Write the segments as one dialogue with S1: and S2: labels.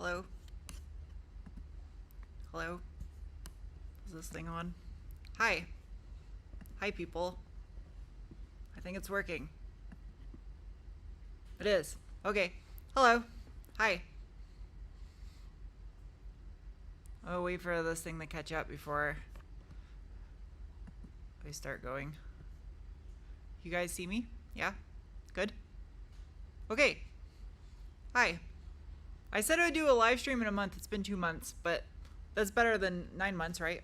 S1: Hello? Hello? Is this thing on? Hi. Hi, people. I think it's working. It is. Okay. Hello. Hi. I'll wait for this thing to catch up before I start going. You guys see me? Yeah? Good? Okay. Hi. I said I would do a live stream in a month. It's been 2 months, but that's better than 9 months, right?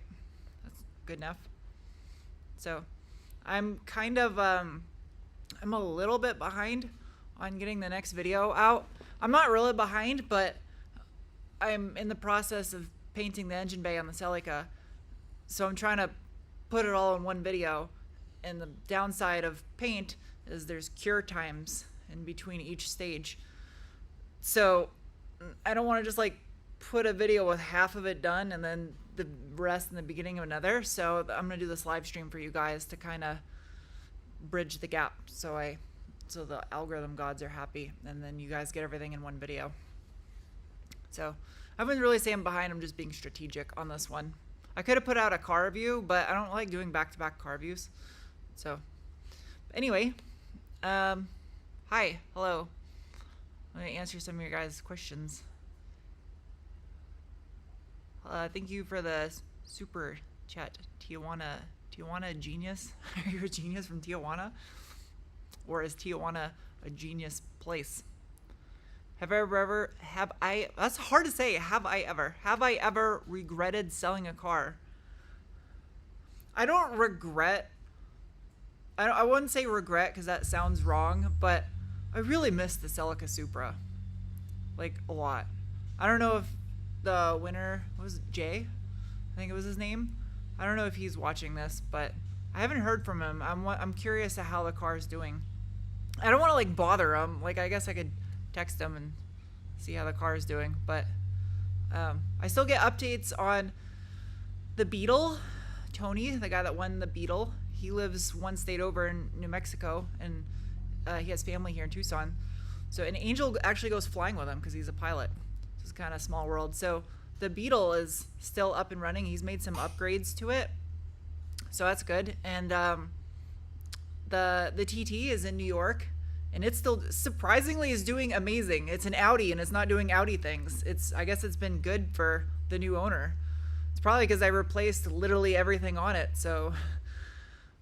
S1: That's good enough. So, I'm kind of, I'm a little bit behind on getting the next video out. I'm not really behind, but I'm in the process of painting the engine bay on the Celica. So I'm trying to put it all in one video. And the downside of paint is there's cure times in between each stage. So I don't want to just like put a video with half of it done and then the rest in the beginning of another. So I'm going to do this live stream for you guys to kind of bridge the gap so the algorithm gods are happy and then you guys get everything in one video. So I wouldn't really say I'm behind, I'm just being strategic on this one. I could have put out a car review, but I don't like doing back-to-back car reviews. So anyway, hi, hello. Let me answer some of your guys' questions. Thank you for the super chat, Tijuana genius. Are you a genius from Tijuana? Or is Tijuana a genius place? That's hard to say. Have I ever regretted selling a car? I don't regret. I wouldn't say regret because that sounds wrong, but I really miss the Celica Supra. Like, a lot. I don't know if the winner, what was it, Jay? I think it was his name. I don't know if he's watching this, but I haven't heard from him. I'm curious to how the car is doing. I don't want to, like, bother him. Like, I guess I could text him and see how the car is doing, but I still get updates on the Beetle. Tony, the guy that won the Beetle, he lives one state over in New Mexico, and he has family here in Tucson. So an Angel actually goes flying with him because he's a pilot. So it's kind of a small world. So the Beetle is still up and running. He's made some upgrades to it, so that's good. And the TT is in New York, and it still surprisingly is doing amazing. It's an Audi, and it's not doing Audi things. I guess it's been good for the new owner. It's probably because I replaced literally everything on it, so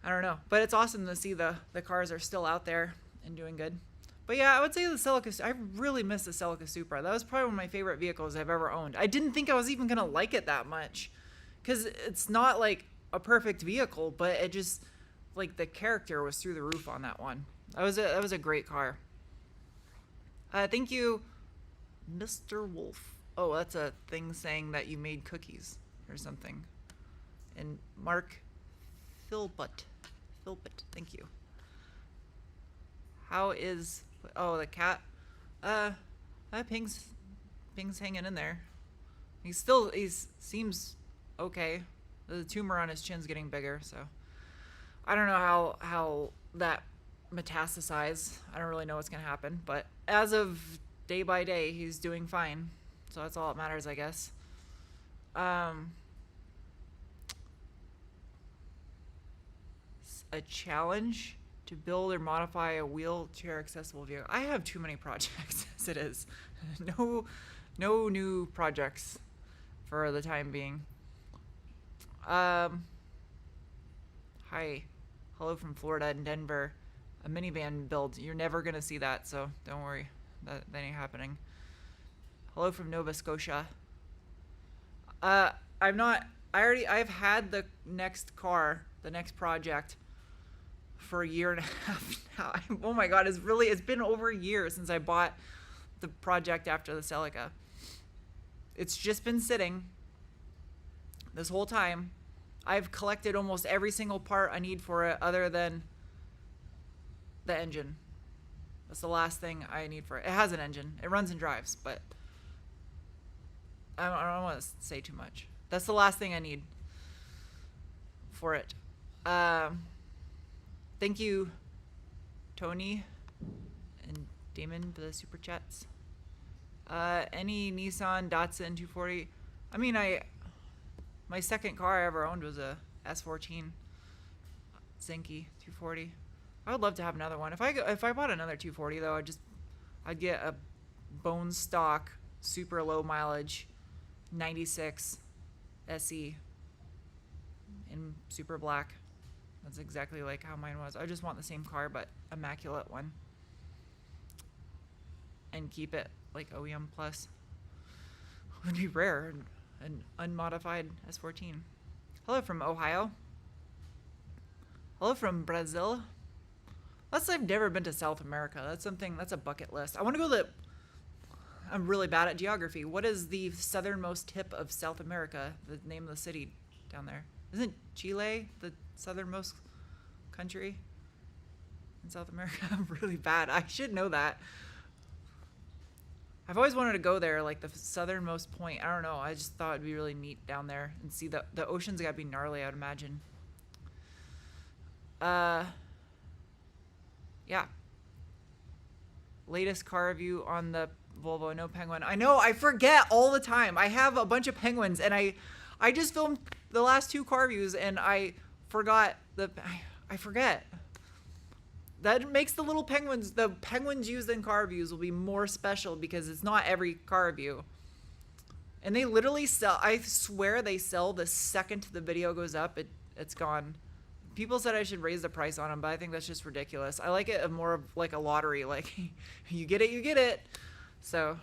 S1: I don't know. But it's awesome to see the cars are still out there and doing good. But yeah, I would say the Celica, I really miss the Celica Supra. That was probably one of my favorite vehicles I've ever owned. I didn't think I was even going to like it that much because it's not like a perfect vehicle, but it just, like, the character was through the roof on that one. That was a great car. Thank you, Mr. Wolf. Oh, that's a thing saying that you made cookies or something. And Mark Philpott, thank you. How is, oh, the cat? Ping's hanging in there. He seems okay. The tumor on his chin's getting bigger, so I don't know how that metastasized. I don't really know what's gonna happen, but as of day by day, he's doing fine. So that's all that matters, I guess. A challenge to build or modify a wheelchair accessible vehicle. I have too many projects as it is. No new projects for the time being. Hi. Hello from Florida and Denver. A minivan build. You're never gonna see that, so don't worry. That ain't happening. Hello from Nova Scotia. I've had the next car, the next project for a year and a half now. Oh my god, it's been over a year since I bought the project after the Celica. It's just been sitting this whole time. I've collected almost every single part I need for it other than the engine. That's the last thing I need for it. It has an engine. It runs and drives, but I don't want to say too much. That's the last thing I need for it. Thank you, Tony and Damon, for the super chats. Any Nissan Datsun 240. I mean, my second car I ever owned was a S14 Zinky 240. I would love to have another one. If I bought another 240 though, I'd get a bone stock, super low mileage, 96 SE in super black. That's exactly like how mine was. I just want the same car, but immaculate one. And keep it like OEM plus. Would be rare. An unmodified S14. Hello from Ohio. Hello from Brazil. Plus, I've never been to South America. That's a bucket list. I want to go I'm really bad at geography. What is the southernmost tip of South America? The name of the city down there. Isn't Chile the southernmost country in South America? I'm really bad. I should know that. I've always wanted to go there, like the southernmost point. I don't know. I just thought it'd be really neat down there and see the ocean's gotta be gnarly, I would imagine. Yeah. Latest car review on the Volvo, no Penguin. I know, I forget all the time. I have a bunch of Penguins, and I just filmed the last 2 car reviews, and I forgot I forget. That makes the Penguins used in car reviews will be more special because it's not every car review. And they literally sell, I swear they sell the second the video goes up, it's gone. People said I should raise the price on them, but I think that's just ridiculous. I like it more of like a lottery, like you get it. So,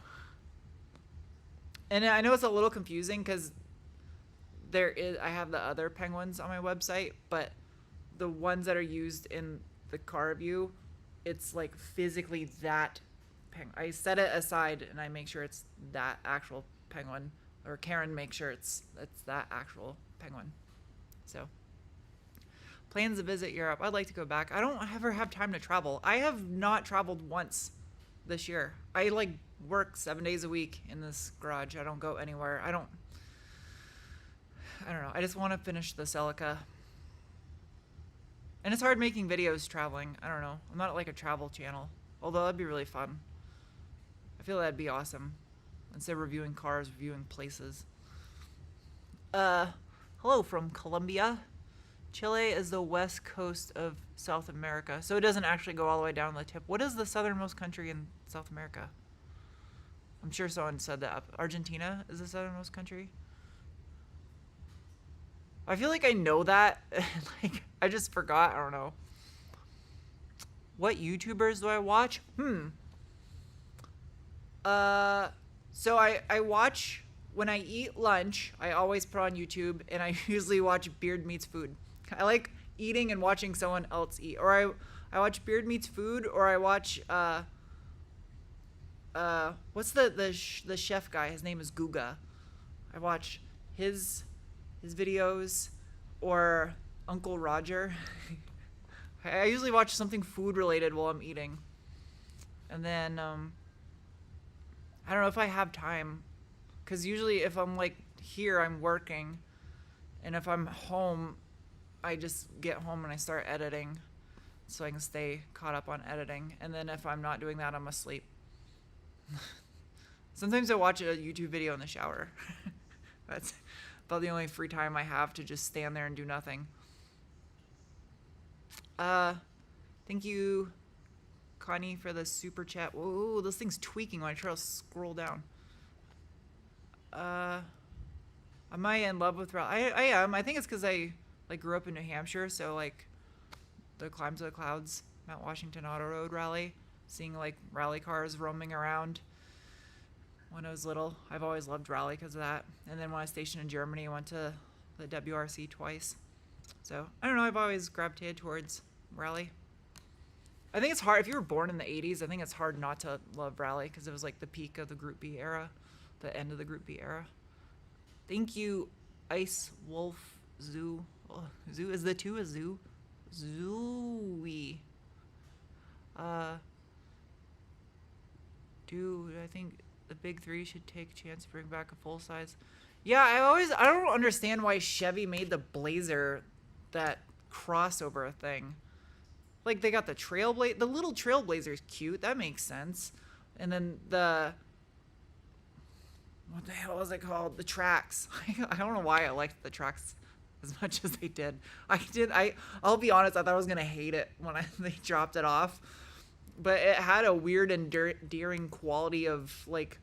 S1: and I know it's a little confusing because I have the other Penguins on my website, but the ones that are used in the car review, it's like physically that Penguin. I set it aside and I make sure it's that actual Penguin, or Karen makes sure it's that actual Penguin. So, plans to visit Europe. I'd like to go back. I don't ever have time to travel. I have not traveled once this year. I like work 7 days a week in this garage. I don't go anywhere. I don't know. I just want to finish the Celica. And it's hard making videos traveling. I don't know. I'm not like a travel channel. Although that'd be really fun. I feel that'd be awesome. Instead of reviewing cars, reviewing places. Hello from Colombia. Chile is the west coast of South America. So it doesn't actually go all the way down the tip. What is the southernmost country in South America? I'm sure someone said that. Argentina is the southernmost country. I feel like I know that. Like, I just forgot. I don't know. What YouTubers do I watch? So I watch, when I eat lunch, I always put on YouTube, and I usually watch Beard Meets Food. I like eating and watching someone else eat. Or I watch Beard Meets Food, or I watch, what's the chef guy? His name is Guga. I watch his videos, or Uncle Roger. I usually watch something food related while I'm eating. And then, I don't know if I have time, because usually if I'm like here, I'm working, and if I'm home, I just get home and I start editing so I can stay caught up on editing. And then if I'm not doing that, I'm asleep. Sometimes I watch a YouTube video in the shower. That's about the only free time I have to just stand there and do nothing. Thank you, Connie, for the super chat. Whoa, this thing's tweaking when I try to scroll down. Am I in love with rally? I am. I think it's because I like grew up in New Hampshire, so like the Climb to the Clouds, Mount Washington Auto Road rally, seeing like rally cars roaming around when I was little. I've always loved rally because of that. And then when I was stationed in Germany, I went to the WRC twice. So I don't know, I've always gravitated towards rally. I think it's hard, if you were born in the 80s, I think it's hard not to love rally because it was like the peak of the Group B era, the end of the Group B era. Thank you, Ice Wolf Zoo. Oh, zoo is the two a zoo? Zooey. Dude, I think the big three should take a chance to bring back a full size. Yeah, I don't understand why Chevy made the Blazer that crossover thing. Like, they got the little Trailblazer is cute. That makes sense. And then the what the hell was it called? The tracks. I don't know why I liked the tracks as much as they did. I'll be honest, I thought I was gonna hate it when they dropped it off. But it had a weird endearing quality of like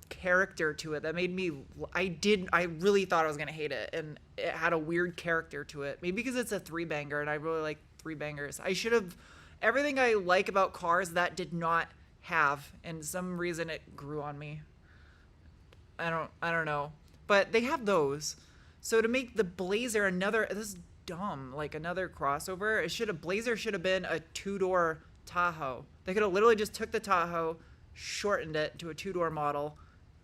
S1: character to it that made me I really thought I was gonna hate it, and it had a weird character to it. Maybe because it's a 3-banger and I really like 3-bangers. I should have everything I like about cars that did not have, and some reason it grew on me. I don't know. But they have those. So to make the Blazer this is dumb, like another crossover, Blazer should have been a 2-door Tahoe. They could have literally just took the Tahoe, shortened it to a 2-door model,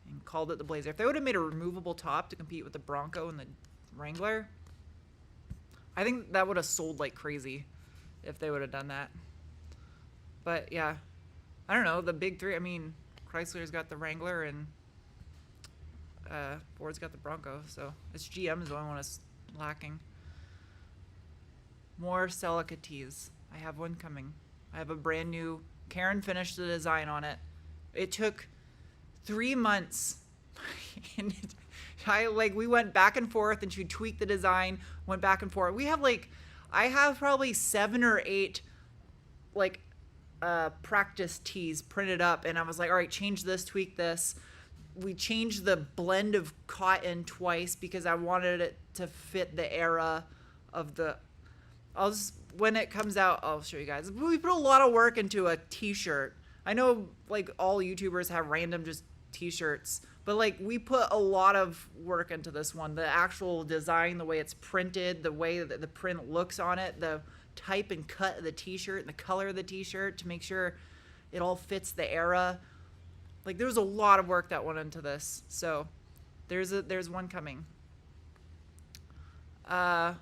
S1: and called it the Blazer. If they would have made a removable top to compete with the Bronco and the Wrangler, I think that would have sold like crazy if they would have done that. But yeah, I don't know, the big three, I mean, Chrysler's got the Wrangler and Ford's got the Bronco, so it's GM is the only one that's lacking. More Celica tees. I have one coming. I have a brand new, Karen finished the design on it. It took 3 months. And we went back and forth, and she tweaked the design, went back and forth. I have probably 7 or 8 practice tees printed up, and I was like, all right, change this, tweak this. We changed the blend of cotton twice because I wanted it to fit the era of the, when it comes out, I'll show you guys. We put a lot of work into a t-shirt. I know like all YouTubers have random just t-shirts, but like we put a lot of work into this one. The actual design, the way it's printed, the way that the print looks on it, the type and cut of the t-shirt and the color of the t-shirt to make sure it all fits the era. Like there was a lot of work that went into this. So there's one coming. Would I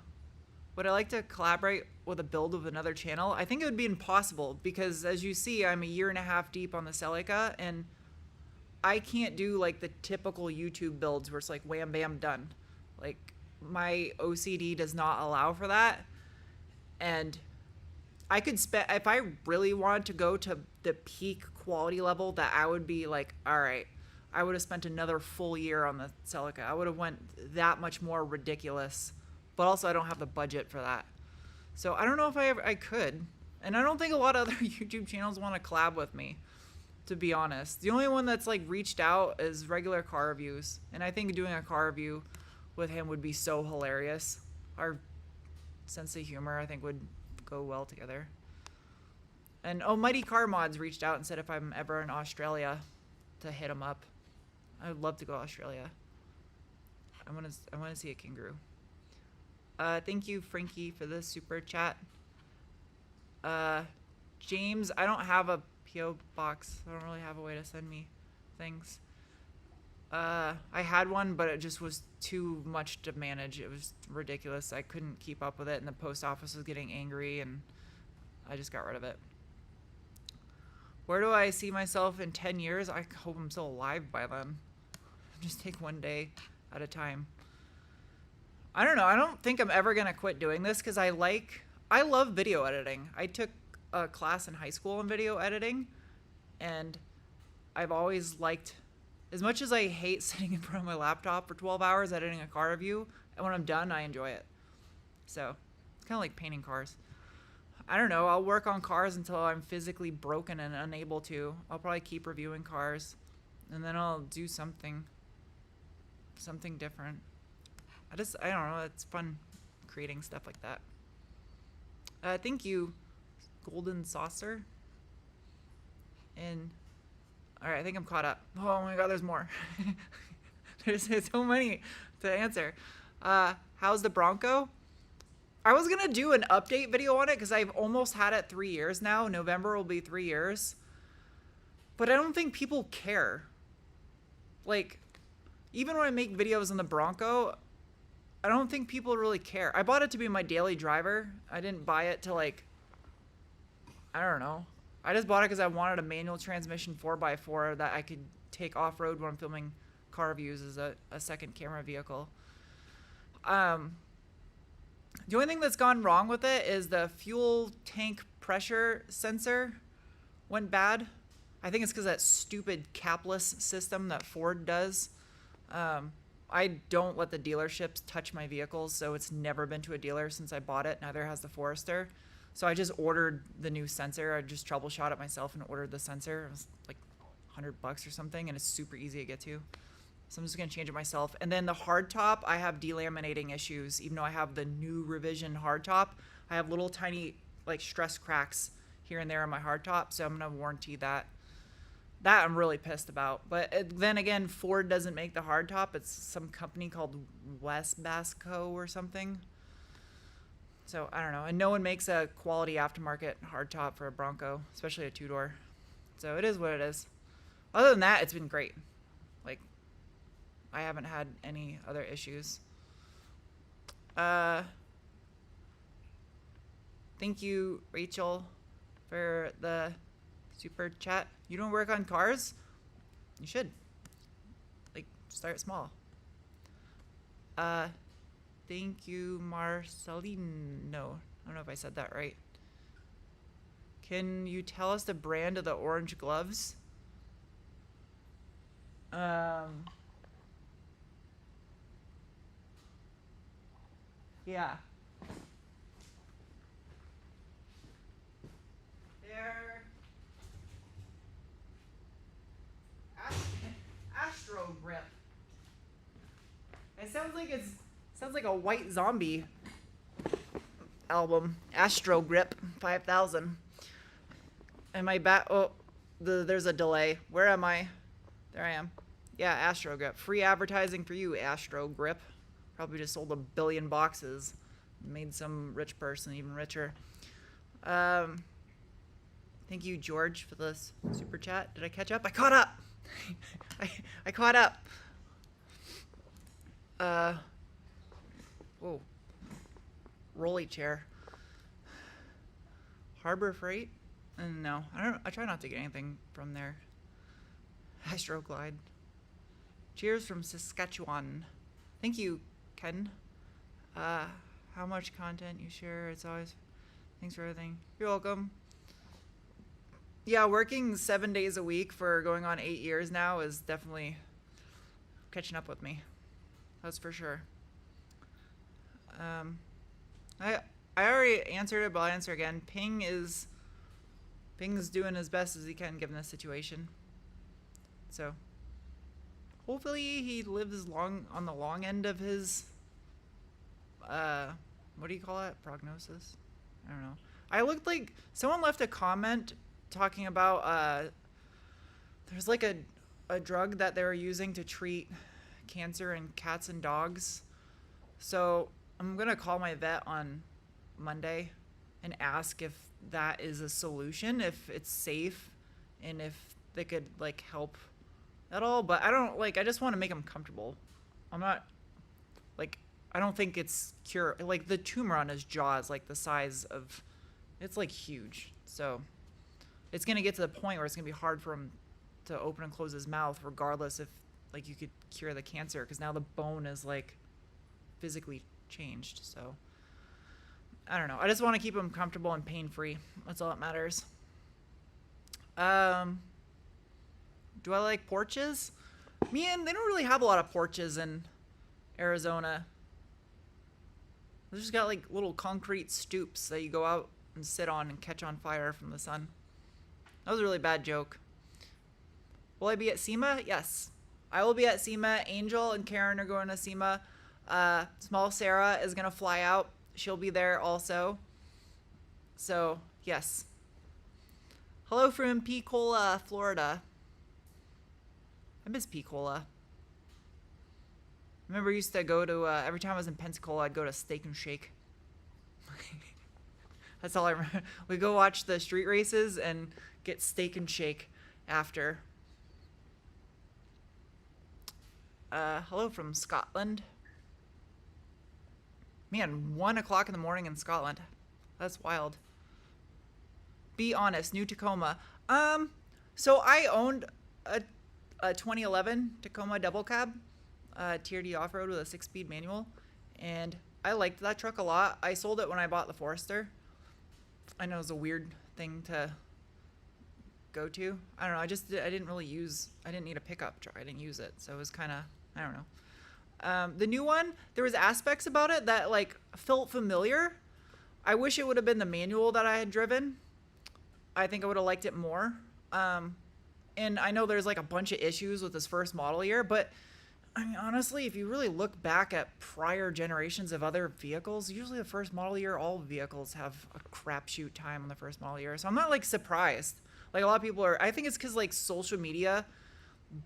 S1: like to collaborate with a build of another channel? I think it would be impossible because as you see, I'm a 1.5 years deep on the Celica, and I can't do like the typical YouTube builds where it's like wham bam done. Like my OCD does not allow for that. And I could spend, if I really wanted to go to the peak quality level that I would be like, all right, I would have spent another full year on the Celica. I would have went that much more ridiculous, but also I don't have the budget for that. So I don't know if I could. And I don't think a lot of other YouTube channels want to collab with me, to be honest. The only one that's like reached out is regular car reviews. And I think doing a car review with him would be so hilarious. Our sense of humor, I think, would go well together. And Mighty Car Mods reached out and said if I'm ever in Australia to hit him up. I would love to go to Australia. I want to see a kangaroo. Thank you, Frankie, for the super chat. James, I don't have a PO box. I don't really have a way to send me things. I had one, but it just was too much to manage. It was ridiculous. I couldn't keep up with it, and the post office was getting angry, and I just got rid of it. Where do I see myself in 10 years? I hope I'm still alive by then. Just take one day at a time. I don't know. I don't think I'm ever going to quit doing this because I love video editing. I took a class in high school in video editing, and I've always liked, as much as I hate sitting in front of my laptop for 12 hours editing a car review, and when I'm done, I enjoy it. So it's kind of like painting cars. I don't know. I'll work on cars until I'm physically broken and unable to. I'll probably keep reviewing cars, and then I'll do something different. I don't know. It's fun creating stuff like that. Thank you, Golden Saucer. And all right, I think I'm caught up. Oh my God, there's more. there's so many to answer. How's the Bronco? I was gonna do an update video on it because I've almost had it 3 years now. November will be 3 years. But I don't think people care. Like, even when I make videos on the Bronco, I don't think people really care. I bought it to be my daily driver. I didn't buy it to like, I don't know. I just bought it because I wanted a manual transmission 4x4 that I could take off-road when I'm filming car reviews as a second camera vehicle. The only thing that's gone wrong with it is the fuel tank pressure sensor went bad. I think it's because that stupid capless system that Ford does. I don't let the dealerships touch my vehicles, so it's never been to a dealer since I bought it. Neither has the Forester. So I just ordered the new sensor. I just troubleshot it myself and ordered the sensor. It was like $100 or something, and it's super easy to get to. So I'm just going to change it myself. And then the hardtop, I have delaminating issues. Even though I have the new revision hardtop, I have little tiny like stress cracks here and there on my hardtop, so I'm going to warranty that. That I'm really pissed about. But then again, Ford doesn't make the hardtop. It's some company called Westbasco or something. So I don't know. And no one makes a quality aftermarket hardtop for a Bronco, especially a two-door. So it is what it is. Other than that, it's been great. Like, I haven't had any other issues. Thank you, Rachel, for the super chat. You don't work on cars? You should. Like, start small. Thank you, Marcelino. I don't know if I said that right. Can you tell us the brand of the orange gloves? Yeah. They're Astro Grip. It sounds like a White Zombie album. Astro Grip 5000. Am I back? Oh, there's a delay. Where am I? There I am. Yeah, Astro Grip. Free advertising for you, Astro Grip. Probably just sold 1 billion boxes. Made some rich person even richer. Thank you, George, for this super chat. Did I catch up? I caught up. I caught up. Whoa. Rolly chair. Harbor Freight? No, I try not to get anything from there. Astroglide. Cheers from Saskatchewan. Thank you, Ken. How much content you share? It's always... Thanks for everything. You're welcome. Yeah, working 7 days a week for going on 8 years now is definitely catching up with me. That's for sure. I already answered it, but I'll answer again. Ping's doing his best as he can given this situation. So hopefully he lives long on the long end of his what do you call it? Prognosis? I don't know. I looked like someone left a comment talking about there's like a drug that they were using to treat cancer in cats and dogs. So I'm gonna call my vet on Monday and ask if that is a solution, if it's safe, and if they could like help at all. But I don't like. I just want to make them comfortable. I'm not like. I don't think it's cure. Like the tumor on his jaw is like the size of. It's like huge. So it's gonna get to the point where it's gonna be hard for him to open and close his mouth, regardless if like you could cure the cancer, because now the bone is like physically changed. So I don't know. I just want to keep him comfortable and pain-free. That's all that matters. Do I like porches? Man, they don't really have a lot of porches in Arizona. They just got like little concrete stoops that you go out and sit on and catch on fire from the sun. That was a really bad joke. Will I be at SEMA? Yes. I will be at SEMA. Angel and Karen are going to SEMA. Small Sarah is going to fly out. She'll be there also. So, yes. Hello from Pensacola, Florida. I miss Pensacola. I remember I used to go to, every time I was in Pensacola, I'd go to Steak and Shake. That's all I remember. We'd go watch the street races and get Steak and Shake after. Hello from Scotland. Man, 1 o'clock in the morning in Scotland. That's wild. Be honest, new Tacoma. So I owned a 2011 Tacoma double cab, Tier D off-road with a 6-speed manual, and I liked that truck a lot. I sold it when I bought the Forester. I know it's a weird thing to go to. I don't know. I didn't need a pickup truck. I didn't use it. So it was kind of, I don't know. The new one, there was aspects about it that like felt familiar. I wish it would have been the manual that I had driven. I think I would have liked it more. And I know there's like a bunch of issues with this first model year, but I mean, honestly, if you really look back at prior generations of other vehicles, usually the first model year, all vehicles have a crapshoot time on the first model year. So I'm not like surprised. Like a lot of people are, I think it's because like social media,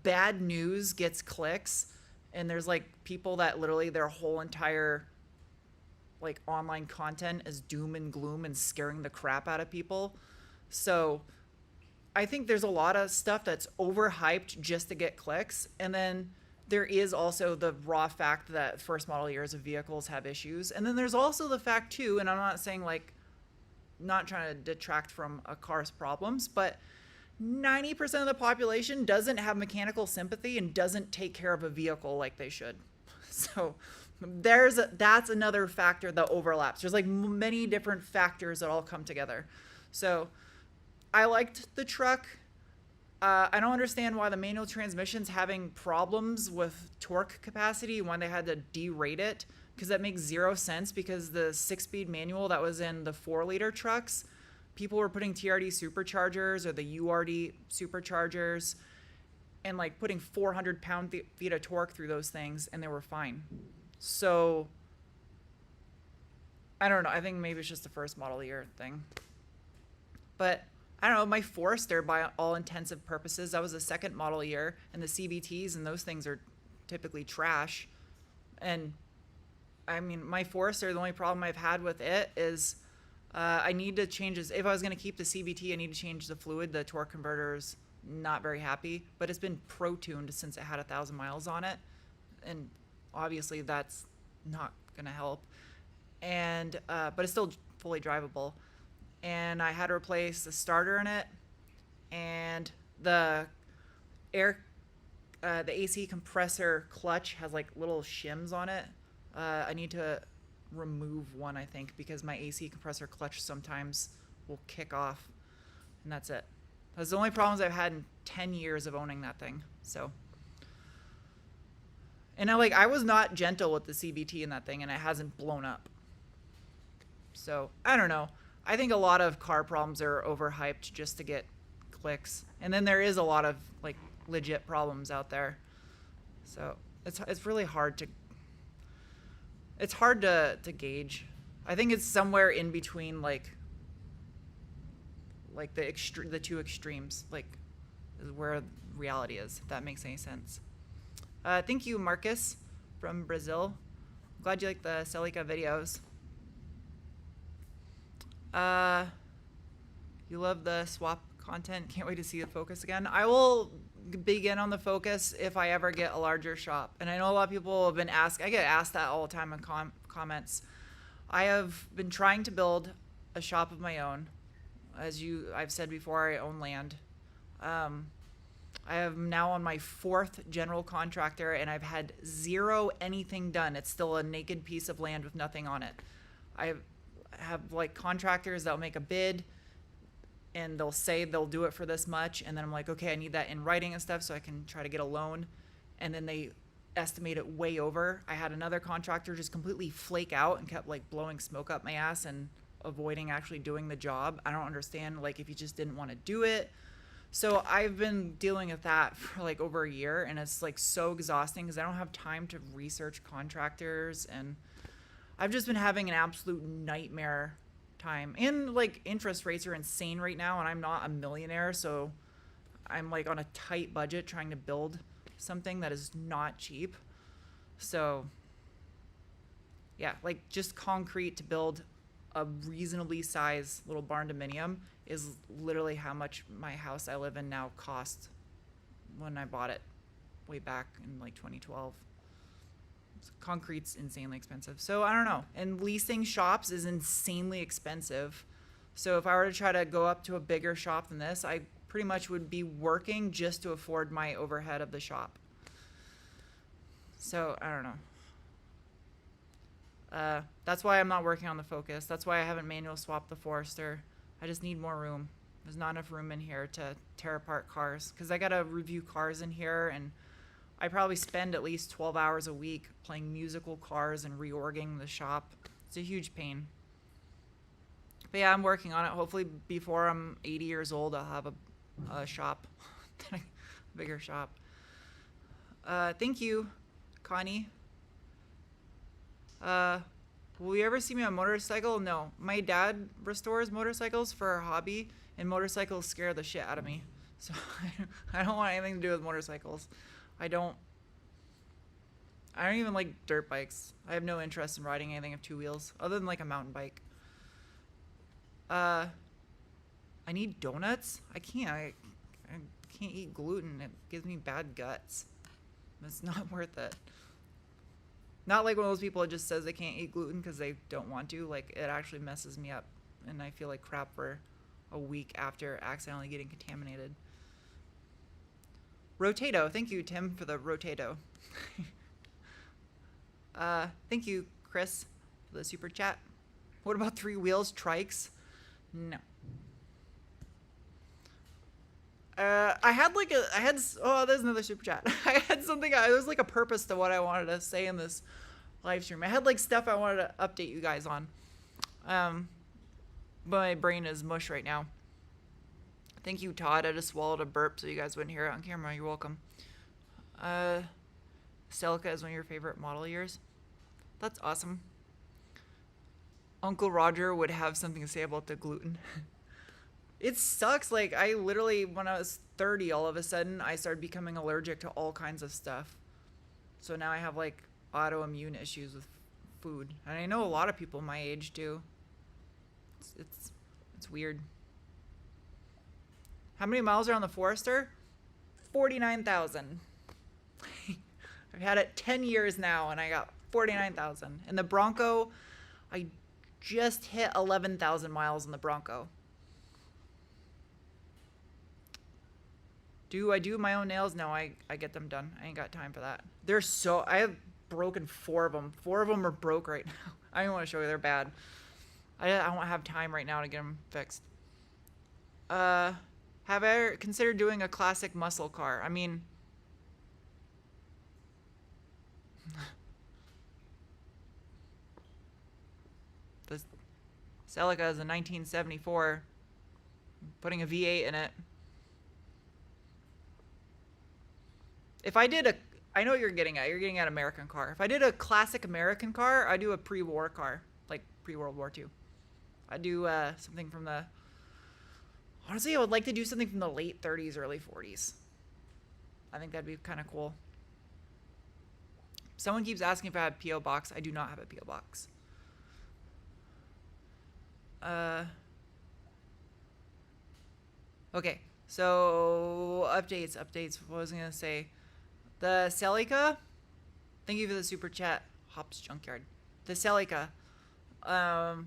S1: bad news gets clicks. And there's like people that literally their whole entire like online content is doom and gloom and scaring the crap out of people. So I think there's a lot of stuff that's overhyped just to get clicks. And then there is also the raw fact that first model years of vehicles have issues. And then there's also the fact too, and I'm not saying like, not trying to detract from a car's problems, but 90% of the population doesn't have mechanical sympathy and doesn't take care of a vehicle like they should. So that's another factor that overlaps. There's like many different factors that all come together. So I liked the truck. I don't understand why the manual transmission's having problems with torque capacity when they had to derate it, because that makes zero sense, because the 6-speed manual that was in the 4-liter trucks, people were putting TRD superchargers or the URD superchargers and like putting 400 pound-feet of torque through those things, and they were fine. So I don't know. I think maybe it's just the first model year thing. But I don't know, my Forester, by all intensive purposes, that was the second model year, and the CVTs and those things are typically trash. And I mean, my Forester, the only problem I've had with it is I need to change this. If I was going to keep the CVT, I need to change the fluid. The torque converter's not very happy, but it's been pro-tuned since it had 1,000 miles on it. And obviously that's not going to help. And but it's still fully drivable. And I had to replace the starter in it, and the AC compressor clutch has like little shims on it. I need to remove one, I think, because my AC compressor clutch sometimes will kick off, and that's it. That's the only problems I've had in 10 years of owning that thing. So, and I was not gentle with the CVT in that thing, and it hasn't blown up. So I don't know. I think a lot of car problems are overhyped just to get clicks. And then there is a lot of like legit problems out there. So it's really hard to gauge. I think it's somewhere in between like the two extremes, like is where reality is, if that makes any sense. Thank you, Marcus from Brazil. Glad you like the Celica videos. You love the swap content. Can't wait to see the Focus again. I will begin on the Focus if I ever get a larger shop. And I know a lot of people have been asked, I get asked that all the time in comments. I have been trying to build a shop of my own. I've said before, I own land. I am now on my 4th general contractor, and I've had zero anything done. It's still a naked piece of land with nothing on it. I have like contractors that'll make a bid, and they'll say they'll do it for this much, and then I'm like, okay, I need that in writing and stuff so I can try to get a loan, and then they estimate it way over. I had another contractor just completely flake out and kept like blowing smoke up my ass and avoiding actually doing the job. I don't understand, like, if he just didn't want to do it. So I've been dealing with that for like over a year, and it's like so exhausting because I don't have time to research contractors, and I've just been having an absolute nightmare time. And like interest rates are insane right now, and I'm not a millionaire, so I'm like on a tight budget trying to build something that is not cheap. So yeah, like just concrete to build a reasonably sized little barn dominium is literally how much my house I live in now cost when I bought it way back in like 2012. Concrete's insanely expensive. So I don't know. And leasing shops is insanely expensive. So if I were to try to go up to a bigger shop than this, I pretty much would be working just to afford my overhead of the shop. So I don't know. That's why I'm not working on the Focus. That's why I haven't manual swapped the Forester. I just need more room. There's not enough room in here to tear apart cars because I gotta review cars in here, and I probably spend at least 12 hours a week playing musical cars and reorging the shop. It's a huge pain. But yeah, I'm working on it. Hopefully before I'm 80 years old, I'll have a shop, a bigger shop. Thank you, Connie. Will you ever see me on a motorcycle? No. My dad restores motorcycles for a hobby, and motorcycles scare the shit out of me. So I don't want anything to do with motorcycles. I don't even like dirt bikes. I have no interest in riding anything of two wheels, other than like a mountain bike. I need donuts? I can't eat gluten. It gives me bad guts. It's not worth it. Not like one of those people that just says they can't eat gluten because they don't want to. Like, it actually messes me up, and I feel like crap for a week after accidentally getting contaminated. Rotato. Thank you, Tim, for the Rotato. Thank you, Chris, for the super chat. What about three wheels, trikes? No. Oh, there's another super chat. I had something, there was like a purpose to what I wanted to say in this live stream. I had like stuff I wanted to update you guys on. But my brain is mush right now. Thank you, Todd. I just swallowed a burp so you guys wouldn't hear it on camera. You're welcome. Celica is one of your favorite model years. That's awesome. Uncle Roger would have something to say about the gluten. It sucks. Like, I literally, when I was 30, all of a sudden, I started becoming allergic to all kinds of stuff. So now I have, like, autoimmune issues with food. And I know a lot of people my age do. It's weird. How many miles are on the Forester? 49,000. I've had it 10 years now, and I got 49,000. And the Bronco, I just hit 11,000 miles in the Bronco. Do I do my own nails? No, I get them done. I ain't got time for that. I have broken 4 of them. 4 of them are broke right now. I don't want to show you. They're bad. I don't have time right now to get them fixed. Have I ever considered doing a classic muscle car? I mean, the Celica is a 1974. Putting a V8 in it. If I did I know what you're getting at. You're getting at American car. If I did a classic American car, I'd do a pre-war car, like pre-World War II. I'd do something from the... Honestly, I would like to do something from the late 30s, early 40s. I think that'd be kind of cool. Someone keeps asking if I have a P.O. box. I do not have a P.O. box. Okay, so updates. What was I going to say? The Celica, thank you for the super chat, Hops Junkyard. The Celica, the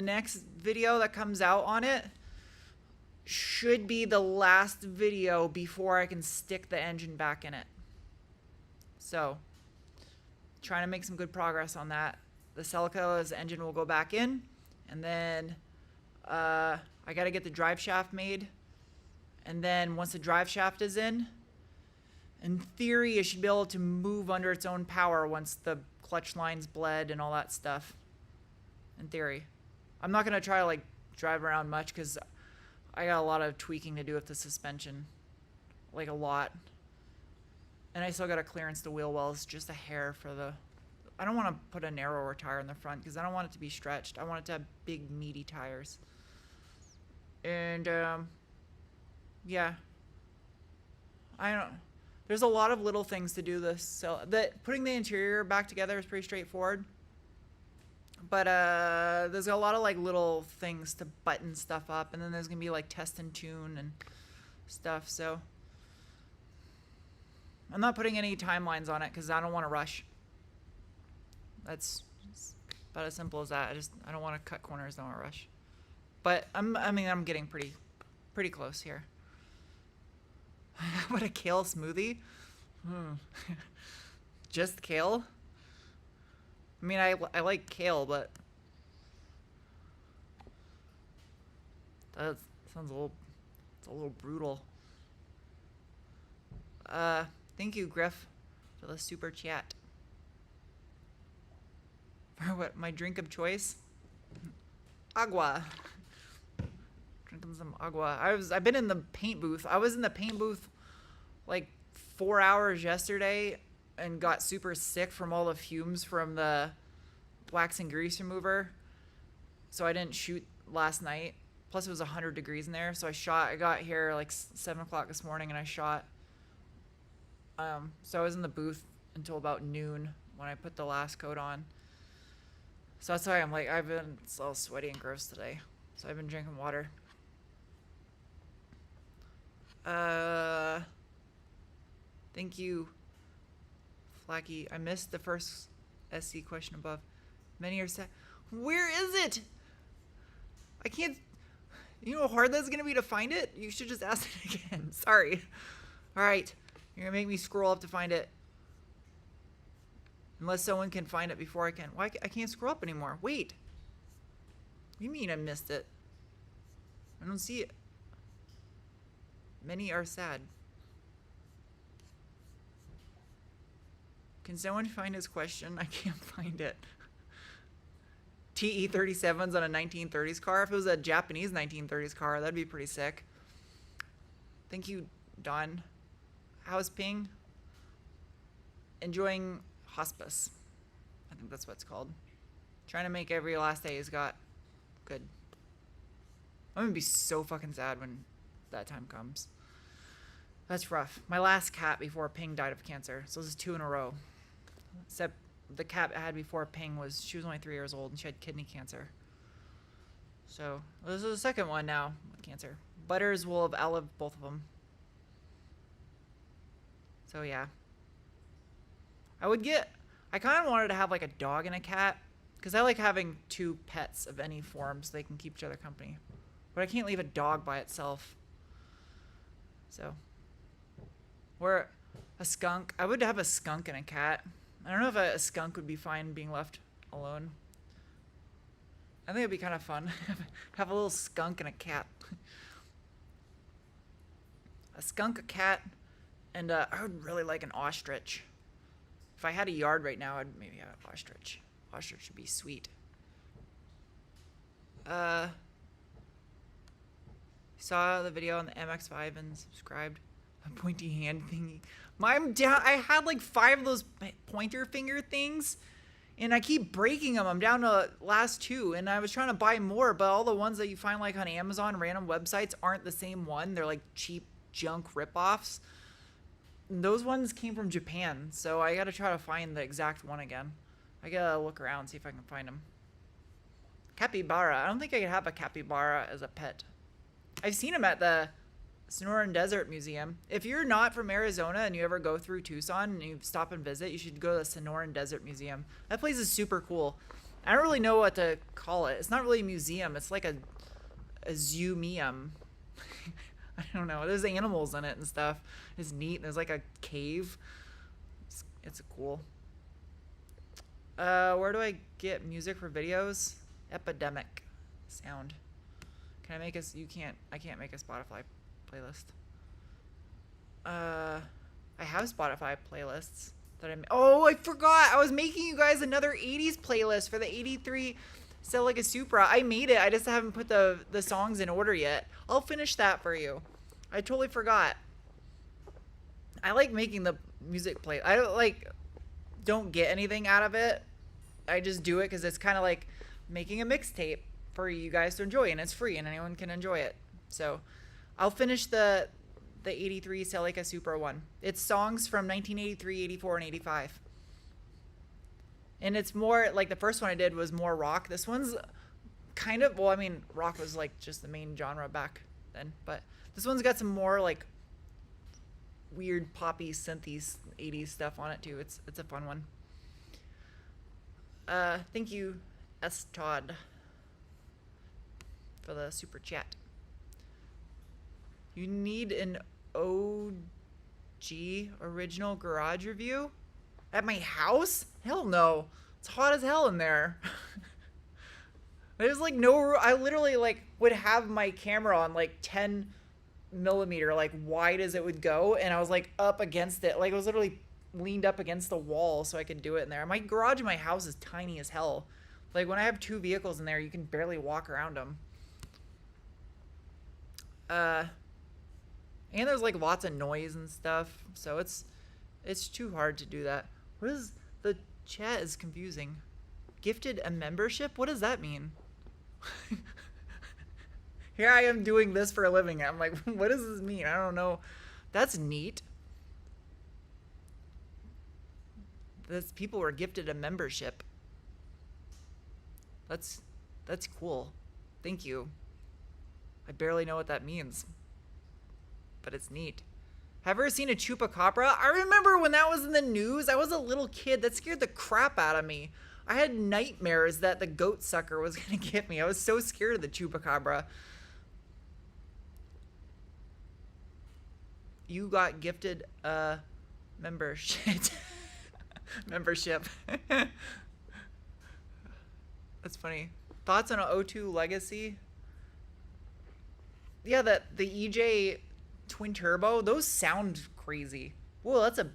S1: next video that comes out on it should be the last video before I can stick the engine back in it. So, trying to make some good progress on that. The Celica's engine will go back in, and then I got to get the drive shaft made. And then once the drive shaft is in theory, it should be able to move under its own power once the clutch line's bled and all that stuff. In theory. I'm not going to try to like drive around much because I got a lot of tweaking to do with the suspension. Like a lot. And I still got to clearance the wheel wells just a hair for the... I don't want to put a narrower tire in the front because I don't want it to be stretched. I want it to have big, meaty tires. And, yeah. I don't... There's a lot of little things to do this. So putting the interior back together is pretty straightforward. But there's a lot of like little things to button stuff up, and then there's gonna be like test and tune and stuff. So I'm not putting any timelines on it because I don't want to rush. That's about as simple as that. I don't want to cut corners. Don't want to rush. But I'm getting pretty close here. What a kale smoothie? Just kale? I mean, I like kale, but That sounds it's a little brutal. Thank you, Griff, for the super chat. For what, my drink of choice? Agua. Drinking some agua. I've been in the paint booth. I was in the paint booth like 4 hours yesterday and got super sick from all the fumes from the wax and grease remover. So I didn't shoot last night. Plus it was 100 degrees in there. So I got here like 7 o'clock this morning and I shot. So I was in the booth until about noon when I put the last coat on. So that's why I've been so sweaty and gross today. So I've been drinking water. Thank you, Flacky. I missed the first SC question above. Many are sad. Where is it? I can't. You know how hard that's gonna be to find it? You should just ask it again. Sorry. All right. You're gonna make me scroll up to find it. Unless someone can find it before I can. Why I can't scroll up anymore? Wait. What do you mean I missed it? I don't see it. Many are sad. Can someone find his question? I can't find it. TE37's on a 1930s car. If it was a Japanese 1930s car, that'd be pretty sick. Thank you, Don. How's Ping? Enjoying hospice. I think that's what it's called. Trying to make every last day he's got good. I'm gonna be so fucking sad when that time comes. That's rough. My last cat before Ping died of cancer. So this is 2 in a row. Except the cat I had before Ping she was only 3 years old and she had kidney cancer. So this is the second one now with cancer. Butters will have outlived both of them. So yeah. I kind of wanted to have like a dog and a cat. Because I like having 2 pets of any form so they can keep each other company. But I can't leave a dog by itself. So. Or a skunk. I would have a skunk and a cat. I don't know if a skunk would be fine being left alone. I think it'd be kind of fun. Have a little skunk and a cat. A skunk, a cat, and I would really like an ostrich. If I had a yard right now, I'd maybe have an ostrich. Ostrich would be sweet. Saw the video on the MX-5 and subscribed. A pointy hand thingy. I'm down. I had like 5 of those pointer finger things, and I keep breaking them. I'm down to last 2, and I was trying to buy more, but all the ones that you find like on Amazon, random websites, aren't the same one. They're like cheap junk ripoffs. And those ones came from Japan, so I gotta try to find the exact one again. I gotta look around, see if I can find them. Capybara. I don't think I could have a capybara as a pet. I've seen them at the Sonoran Desert Museum. If you're not from Arizona and you ever go through Tucson and you stop and visit, you should go to the Sonoran Desert Museum. That place is super cool. I don't really know what to call it. It's not really a museum. It's like a zoo-meum. I don't know. There's animals in it and stuff. It's neat. There's like a cave. It's cool. Where do I get music for videos? Epidemic sound. Can I make us? I can't make a Spotify playlist. I have Spotify playlists that oh, I forgot. I was making you guys another 80s playlist for the 83 Celica Supra. I made it. I just haven't put the songs in order yet. I'll finish that for you. I totally forgot. I like making the music play. I don't get anything out of it. I just do it because it's kind of like making a mixtape for you guys to enjoy, and it's free and anyone can enjoy it. So I'll finish the 83 Celica Supra one. It's songs from 1983, 84, and 85. And it's more like the first one I did was more rock. This one's kind of, well, I mean, rock was like just the main genre back then, but this one's got some more like weird poppy synthy 80s stuff on it too. It's a fun one. Thank you, S. Todd, for the super chat. You need an OG original garage review at my house? Hell no. It's hot as hell in there. There's like no, I literally like would have my camera on like 10 millimeter, like wide as it would go. And I was like up against it. Like it was literally leaned up against the wall so I could do it in there. My garage in my house is tiny as hell. Like when I have two vehicles in there, you can barely walk around them. And there's like lots of noise and stuff. So it's too hard to do that. What is, the chat is confusing. Gifted a membership? What does that mean? Here I am doing this for a living. I'm like, what does this mean? I don't know. That's neat. This people were gifted a membership. That's cool. Thank you. I barely know what that means, but it's neat. Have you ever seen a chupacabra? I remember when that was in the news. I was a little kid. That scared the crap out of me. I had nightmares that the goat sucker was going to get me. I was so scared of the chupacabra. You got gifted a membership. Membership. That's funny. Thoughts on an O2 Legacy? Yeah, the EJ twin turbo, those sound crazy. Whoa, that's a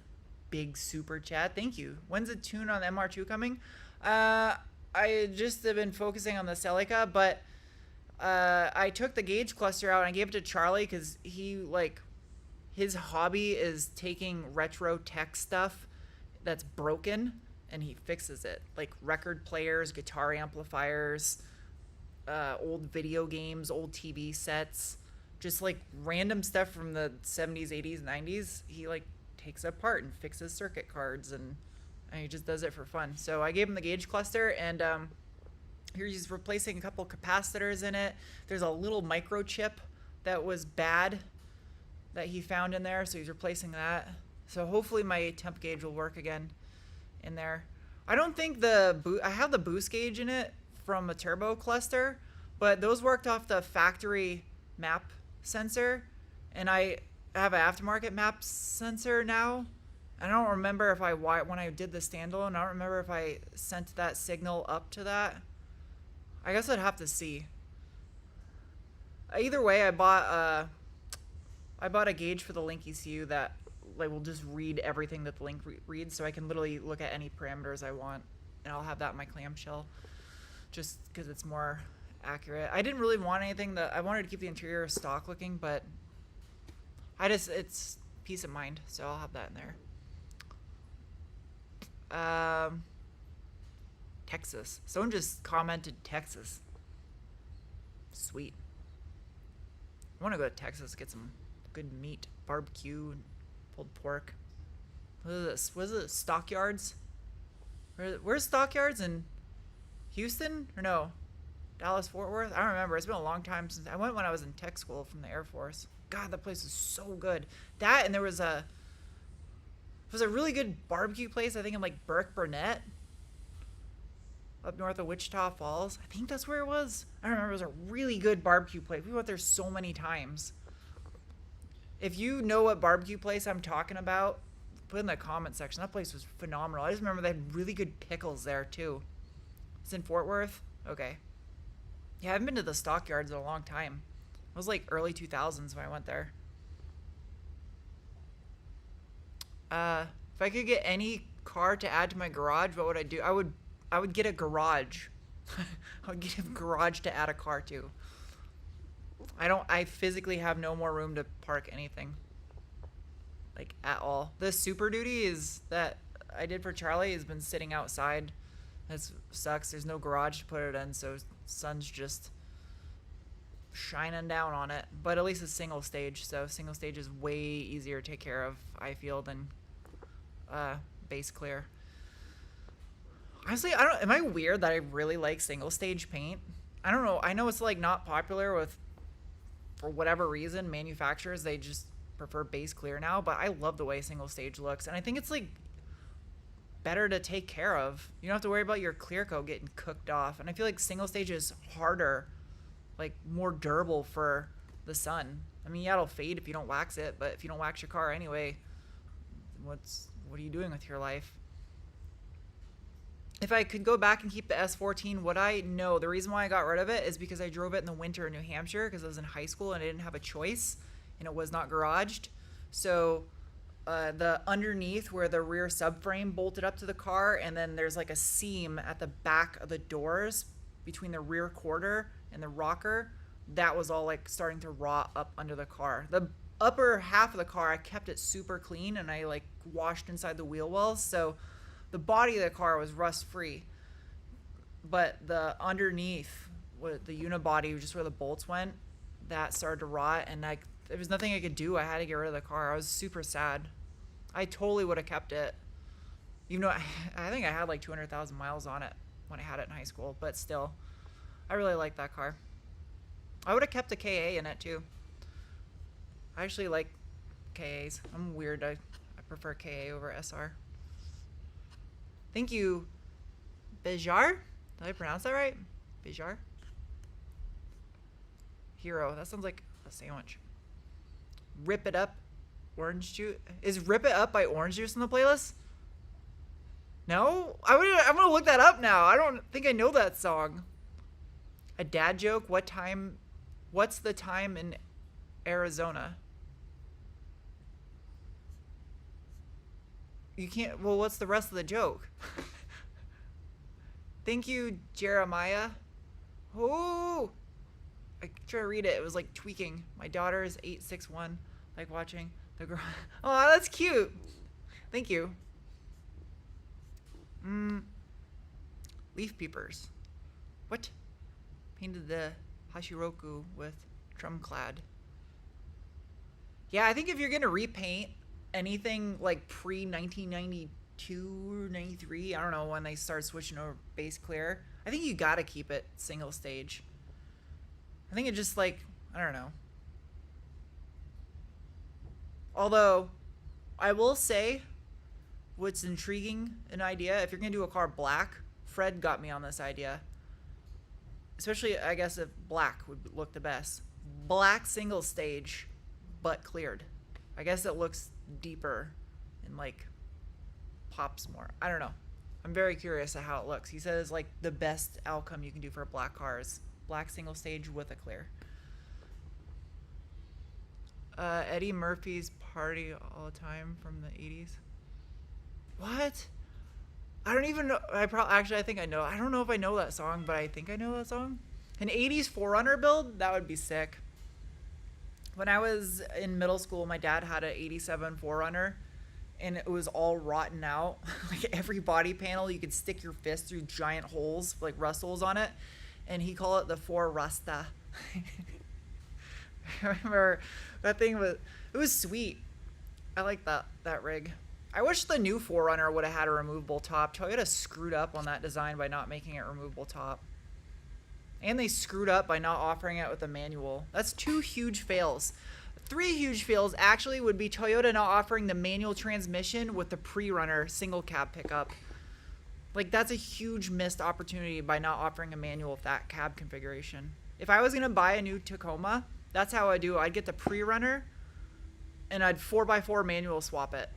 S1: big super chat. Thank you. When's the tune on MR2 coming? I just have been focusing on the Celica, but I took the gauge cluster out and I gave it to Charlie because he, like, his hobby is taking retro tech stuff that's broken and he fixes it. Like record players, guitar amplifiers, old video games, old TV sets, just like random stuff from the 70s, 80s, 90s. He like takes it apart and fixes circuit cards and he just does it for fun. So I gave him the gauge cluster and here he's replacing a couple capacitors in it. There's a little microchip that was bad that he found in there, so he's replacing that. So hopefully my temp gauge will work again in there. I don't think I have the boost gauge in it from a turbo cluster, but those worked off the factory map sensor, and I have an aftermarket map sensor now. I don't remember if when I did the standalone, I don't remember if I sent that signal up to that. I guess I'd have to see. Either way, I bought a gauge for the Link ECU that like will just read everything that the Link reads, so I can literally look at any parameters I want, and I'll have that in my clamshell, just because it's more accurate. I didn't really want anything that I wanted to keep the interior stock looking, but it's peace of mind, so I'll have that in there. Texas. Someone just commented Texas. Sweet. I want to go to Texas, get some good meat, barbecue, and pulled pork. What is this? What is it? Stockyards? Where's Stockyards? In Houston? Or no? Dallas, Fort Worth? I don't remember. It's been a long time since I went when I was in tech school from the Air Force. God, that place is so good. That, and there was a really good barbecue place, I think in like Burke Burnett, up north of Wichita Falls. I think that's where it was. I don't remember. It was a really good barbecue place. We went there so many times. If you know what barbecue place I'm talking about, put it in the comment section. That place was phenomenal. I just remember they had really good pickles there too. It's in Fort Worth? Okay. Yeah, I haven't been to the Stockyards in a long time. It was like early 2000s when I went there. If I could get any car to add to my garage, what would I do? I would get a garage. I would get a garage to add a car to. I physically have no more room to park anything. Like, at all. The Super Duty is that I did for Charlie has been sitting outside. That sucks. There's no garage to put it in, so sun's just shining down on it. But at least it's single stage, so single stage is way easier to take care of, I feel, than base clear. Honestly, am I weird that I really like single stage paint? I don't know. I know it's like not popular for whatever reason, manufacturers, they just prefer base clear now, but I love the way single stage looks, and I think it's like better to take care of. You don't have to worry about your clear coat getting cooked off, and I feel like single stage is harder, like more durable for the sun. I mean, yeah, it'll fade if you don't wax it, but if you don't wax your car anyway, what are you doing with your life? if I could go back and keep the S14, would I? No. The reason why I got rid of it is because I drove it in the winter in New Hampshire because I was in high school and I didn't have a choice and it was not garaged. So the underneath where the rear subframe bolted up to the car, and then there's like a seam at the back of the doors between the rear quarter and the rocker, that was all like starting to rot up under the car. The upper half of the car, I kept it super clean and I like washed inside the wheel wells. So the body of the car was rust free, but the underneath, the unibody, just where the bolts went, that started to rot, and there was nothing I could do. I had to get rid of the car. I was super sad. I totally would have kept it, even though I think I had like 200,000 miles on it when I had it in high school, but still, I really like that car. I would have kept a KA in it too. I actually like KAs. I'm weird. I prefer KA over SR. Thank you, Bejar. Did I pronounce that right? Bejar? Hero. That sounds like a sandwich. Rip It Up. Orange Juice. Is Rip It Up by Orange Juice in the playlist? No? I'm going to look that up now. I don't think I know that song. A dad joke. What's the time in Arizona? You can't, well, what's the rest of the joke? Thank you, Jeremiah. Oh, I try to read it. It was like tweaking. My daughter is 861. Like watching the girl. Oh, that's cute. Thank you. Leaf peepers. What? Painted the Hashiroku with Drumclad. Yeah, I think if you're going to repaint anything like pre-1992 or 93, I don't know when they start switching over base clear, I think you got to keep it single stage. I think it just like, I don't know. Although, I will say, what's intriguing an idea, if you're going to do a car black, Fred got me on this idea. Especially, I guess, if black would look the best. Black single stage, but cleared. I guess it looks deeper and like pops more. I don't know. I'm very curious at how it looks. He says like the best outcome you can do for a black car is black single stage with a clear. Eddie Murphy's Party All the Time from the 80s. What? I don't even know. Actually, I think I know. I don't know if I know that song, but I think I know that song. An 80s 4Runner build? That would be sick. When I was in middle school, my dad had an 87 4Runner, and it was all rotten out. Like every body panel, you could stick your fist through giant holes, like rust holes on it, and he called it the 4Rusta. I remember that thing was sweet. I like that rig. I wish the new 4Runner would have had a removable top. Toyota screwed up on that design by not making it removable top. And they screwed up by not offering it with a manual. That's 2 huge fails. 3 huge fails actually would be Toyota not offering the manual transmission with the pre-runner single cab pickup. Like, that's a huge missed opportunity by not offering a manual with that cab configuration. If I was going to buy a new Tacoma, that's how I'd do it. I'd get the pre-runner and I'd 4x4 manual swap it.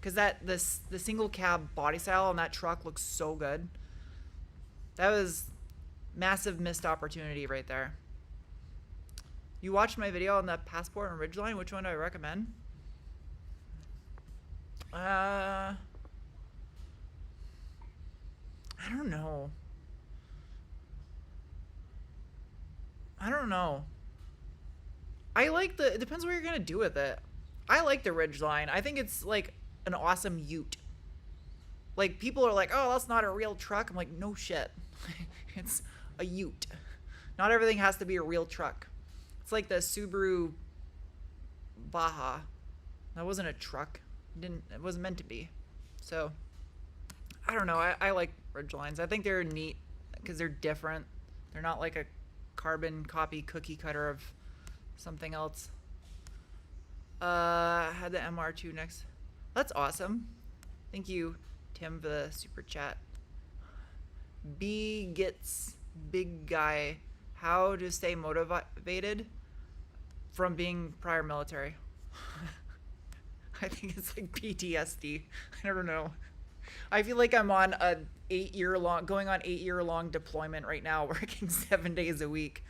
S1: Because the single cab body style on that truck looks so good. That was massive missed opportunity right there. You watched my video on the Passport and Ridgeline. Which one do I recommend? I don't know. I like it depends what you're going to do with it. I like the Ridgeline. I think it's like an awesome ute. Like, people are like, oh, that's not a real truck. I'm like, no shit. It's a ute. Not everything has to be a real truck. It's like the Subaru Baja. That wasn't a truck. It wasn't meant to be. So, I don't know. I like Ridgelines. I think they're neat because they're different. They're not like a carbon copy cookie cutter of something else. Had the MR2 next. That's awesome. Thank you, Tim, for the super chat. B gets big guy. How to stay motivated from being prior military. I think it's like PTSD. I don't know. I feel like I'm on a 8-year-long deployment right now, working 7 days a week.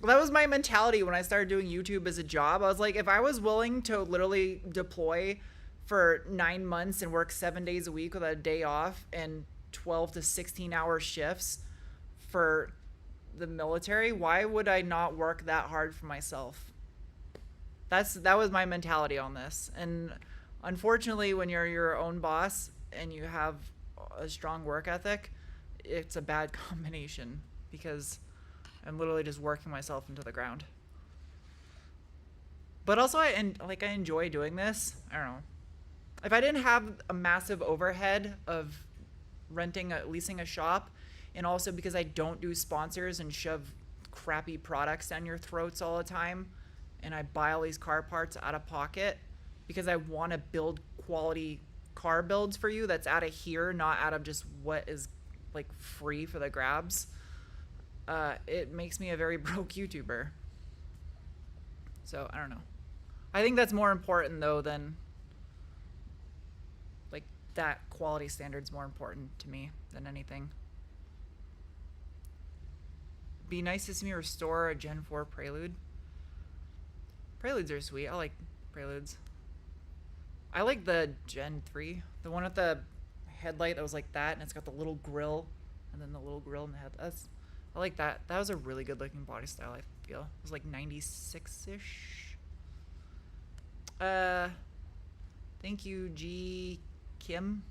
S1: That was my mentality when I started doing YouTube as a job. I was like, if I was willing to literally deploy for 9 months and work 7 days a week with a day off and 12 to 16 hour shifts for the military, why would I not work that hard for myself? That was my mentality on this. And unfortunately, when you're your own boss and you have a strong work ethic, it's a bad combination because I'm literally just working myself into the ground. But also, I enjoy doing this. I don't know. If I didn't have a massive overhead of leasing a shop, and also because I don't do sponsors and shove crappy products down your throats all the time, and I buy all these car parts out of pocket because I want to build quality car builds for you that's out of here, not out of just what is like free for the grabs. It makes me a very broke YouTuber. So I don't know. I think that's more important though than like that quality standard's more important to me than anything. Be nice to see me restore a Gen 4 Prelude. Preludes are sweet. I like Preludes. I like the Gen 3. The one with the headlight that was like that, and it's got the little grill, and then the little grill in the head. I like that. That was a really good looking body style, I feel. It was like 96-ish. Thank you, G. Kim.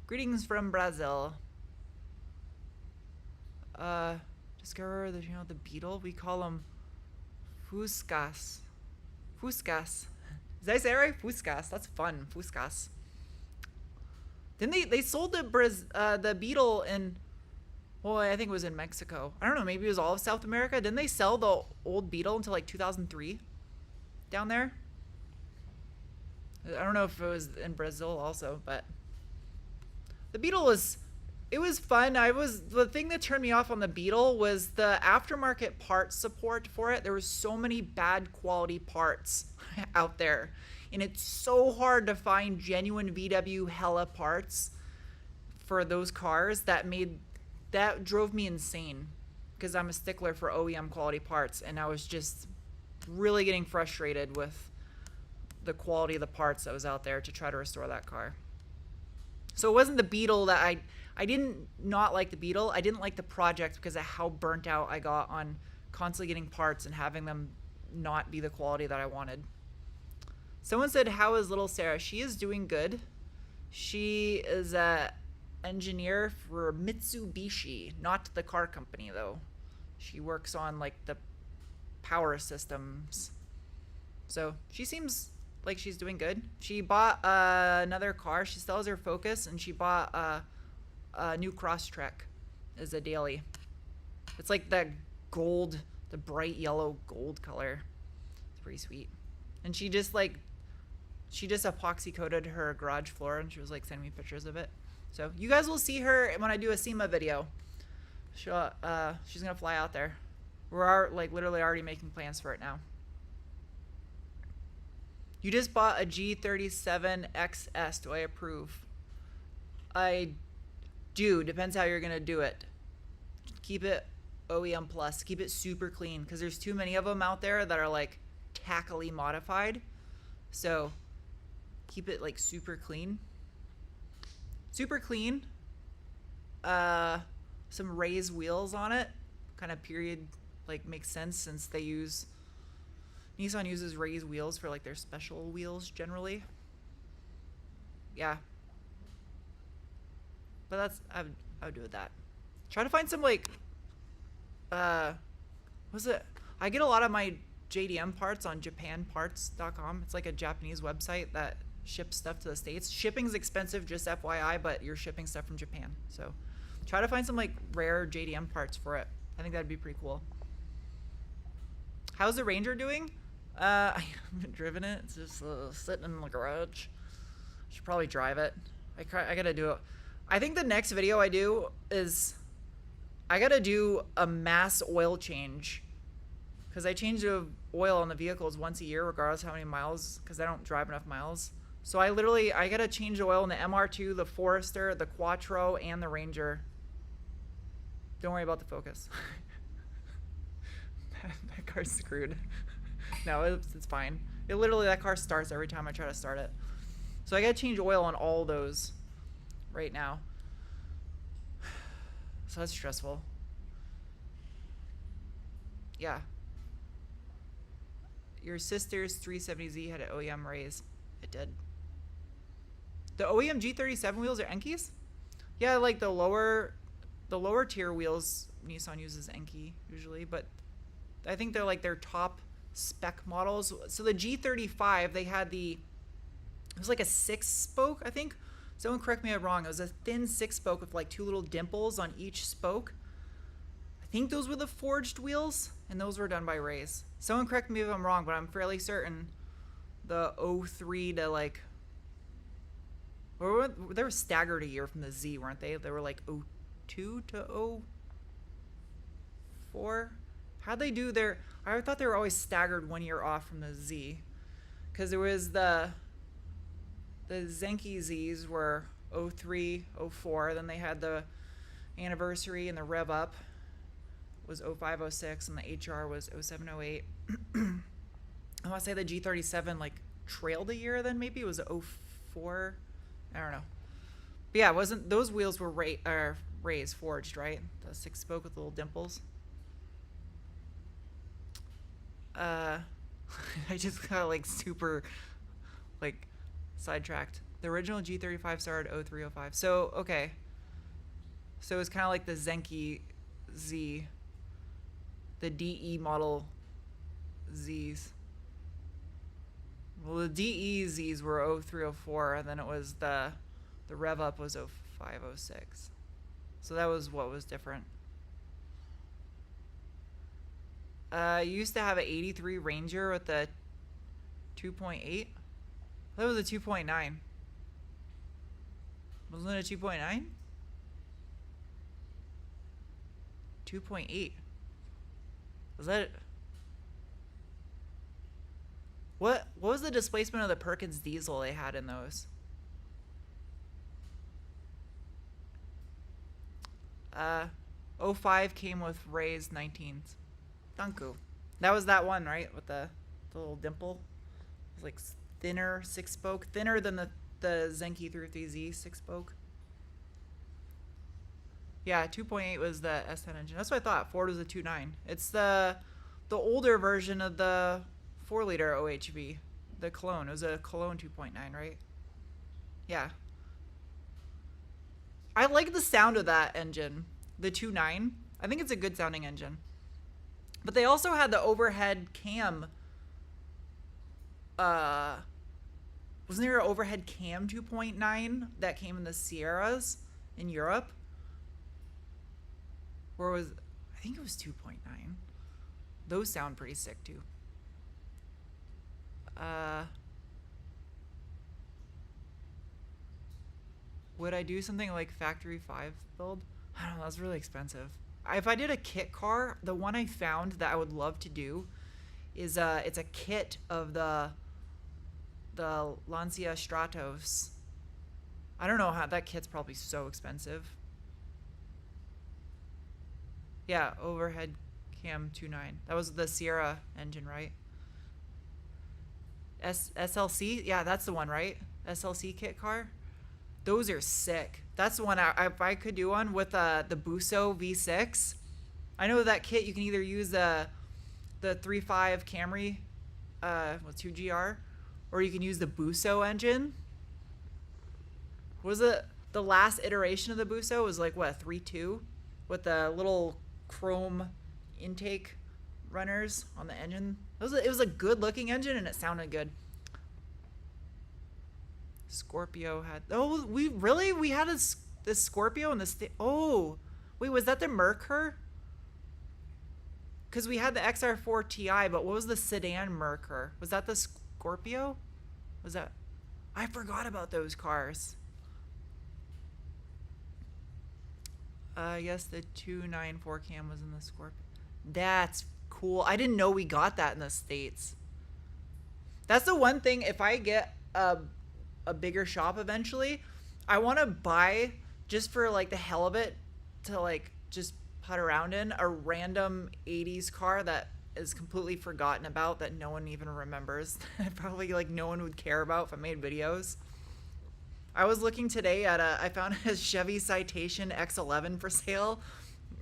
S1: Greetings from Brazil. Discover the beetle. We call them Fuscas. Fuscas. Did I say it right? Fuscas. That's fun. Fuscas. Then they sold the beetle in, well, I think it was in Mexico. I don't know. Maybe it was all of South America. Didn't they sell the old beetle until like 2003 down there? I don't know if it was in Brazil also, but the beetle was fun. The thing that turned me off on the Beetle was the aftermarket parts support for it. There was so many bad quality parts out there, and it's so hard to find genuine VW Hella parts for those cars. That drove me insane because I'm a stickler for OEM quality parts, and I was just really getting frustrated with the quality of the parts that was out there to try to restore that car. So it wasn't the Beetle that I didn't not like the Beetle. I didn't like the project because of how burnt out I got on constantly getting parts and having them not be the quality that I wanted. Someone said, how is little Sarah? She is doing good. She is a engineer for Mitsubishi, not the car company though. She works on like the power systems. So she seems like she's doing good. She bought another car. She still has her Focus, and she bought a new Crosstrek as a daily. It's like that gold, the bright yellow gold color. It's pretty sweet. And she just epoxy coated her garage floor, and she was like sending me pictures of it. So you guys will see her when I do a SEMA video. She's gonna fly out there. We're literally already making plans for it now. You just bought a G37 XS. Do I approve? I do. Depends how you're going to do it. Keep it OEM plus. Keep it super clean because there's too many of them out there that are like tackily modified. So keep it like super clean. Super clean. Some raised wheels on it. Kind of period like makes sense since Nissan uses raised wheels for like their special wheels generally. Yeah. But I would do with that. Try to find some like, what's it? I get a lot of my JDM parts on japanparts.com. It's like a Japanese website that ships stuff to the States. Shipping's expensive, just FYI, but you're shipping stuff from Japan. So try to find some like rare JDM parts for it. I think that'd be pretty cool. How's the Ranger doing? I haven't driven it. It's just sitting in the garage. Should probably drive it. I gotta do it. I think the next video I do is I gotta do a mass oil change because I change the oil on the vehicles once a year regardless of how many miles because I don't drive enough miles. So I gotta change the oil in the MR2, the Forester, the Quattro, and the Ranger. Don't worry about the Focus. that car's screwed. No, it's fine. It literally, that car starts every time I try to start it. So I gotta change oil on all those right now. So that's stressful. Yeah. Your sister's 370Z had an OEM raise. It did. The OEM G37 wheels are Enkis? Yeah, like the lower tier wheels Nissan uses Enki usually, but I think they're like their top spec models. So the G35, they had it was like a 6-spoke, I think. Someone correct me if I'm wrong. It was a thin 6-spoke with like 2 little dimples on each spoke. I think those were the forged wheels, and those were done by Rays. Someone correct me if I'm wrong, but I'm fairly certain the 03 to like, they were staggered a year from the Z, weren't they? They were like 02 to 04. How'd they do their? I thought they were always staggered 1 year off from the Z, because there was the Zenki Zs were 03, 04. Then they had the anniversary and the rev up was 05, 06, and the HR was 07, 08. I want to say the G37 like trailed a year. Then maybe it was 04. I don't know. But yeah, those wheels were Rays forged, right? The 6-spoke with little dimples. I just got like super like sidetracked. The original G35 started 03, 05. So okay. So it's kind of like the Zenki Z, the DE model Zs. Well, the DE Zs were 03, 04, and then it was the rev up was 05, 06. So that was what was different. You used to have an 83 Ranger with the 2.8. That was a 2.9. Wasn't it a 2.9? 2.8. Was that it? What was the displacement of the Perkins diesel they had in those? 05 came with Ray's 19s. Danku. That was that one, right? With the little dimple. It was like thinner 6-spoke. Thinner than the Zenki 33Z 6-spoke. Yeah, 2.8 was the S10 engine. That's what I thought. Ford was a 2.9. It's the older version of the 4-liter OHV. The Cologne. It was a Cologne 2.9, right? Yeah. I like the sound of that engine. The 2.9. I think it's a good sounding engine. But they also had the overhead cam. Wasn't there an overhead cam 2.9 that came in the Sierras in Europe? Or I think it was 2.9. Those sound pretty sick too. Would I do something like factory 5 build? I don't know, that's really expensive. If I did a kit car, the one I found that I would love to do is it's a kit of the Lancia Stratos. I don't know how that kit's probably so expensive. Yeah, overhead cam 2.9. That was the Sierra engine, right? SLC? Yeah, that's the one, right? SLC kit car. Those are sick. That's the one if I could do one with the Busso V6. I know that kit you can either use the 3.5 Camry with 2GR, or you can use the Busso engine. Was it the last iteration of the Busso was like what, 3.2 with the little chrome intake runners on the engine. It was a good looking engine and it sounded good. Scorpio had we had this Scorpio in the oh wait, was that the Merkur? Because we had the XR4 Ti, but what was the sedan Merkur? Was that the Scorpio? Was that? I forgot about those cars. I guess the 294 cam was in the Scorpio. That's cool. I didn't know we got that in the States. That's the one thing, if I get a a bigger shop eventually, I want to buy, just for like the hell of it, to like just putt around in, a random 80s car that is completely forgotten about, that no one even remembers. Probably like no one would care about if I made videos. I was looking today at I found a Chevy Citation X11 for sale.